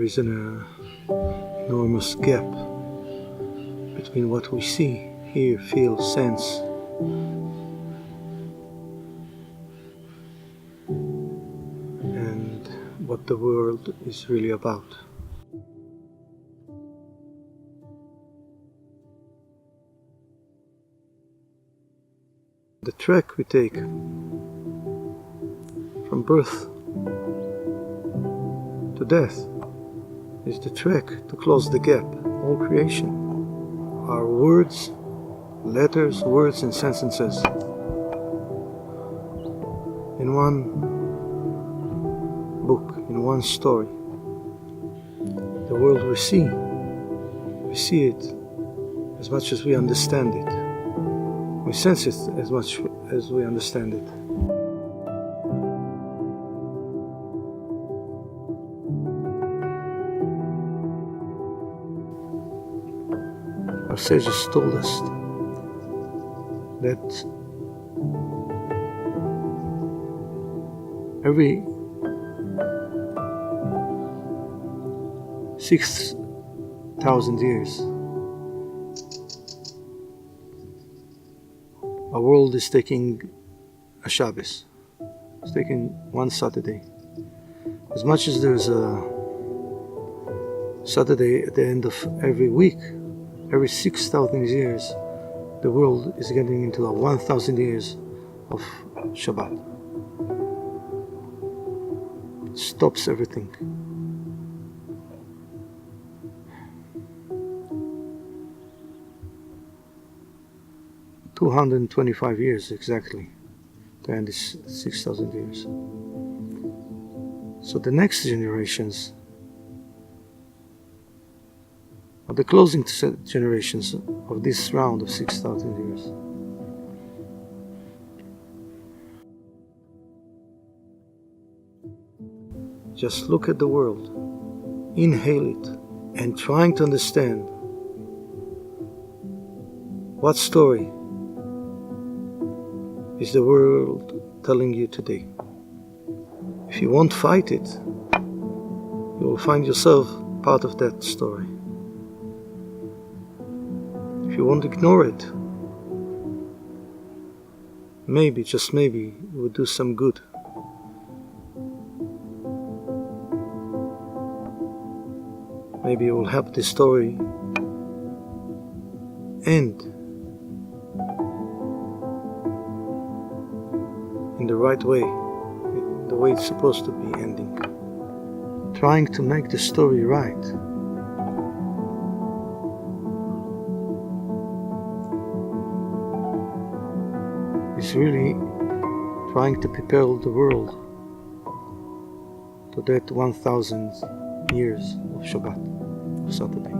is an enormous gap between what we see, hear, feel, sense, and what the world is really about. The trek we take from birth to death is the trek to close the gap. All creation are words, letters, words and sentences in one book, in one story. The world we see it as much as we understand it. We sense it as much as we understand it. Our sages told us that every 6,000 years our world is taking a Shabbos. It's taking one Saturday. As much as there's a Saturday at the end of every week, every 6,000 years, the world is getting into a 1,000 years of Shabbat. It stops everything. $225 years exactly to end this 6,000 years. So the next generations are the closing generations of this round of 6,000 years. Just look at the world, inhale it, and trying to understand what story is the world telling you today. If you won't fight it, you will find yourself part of that story. If you won't ignore it, maybe, just maybe, it will do some good. Maybe it will help this story end in the right way, the way it's supposed to be ending. Trying to make the story right. Is really trying to prepare the world to that 1,000 years of Shabbat, of Saturday.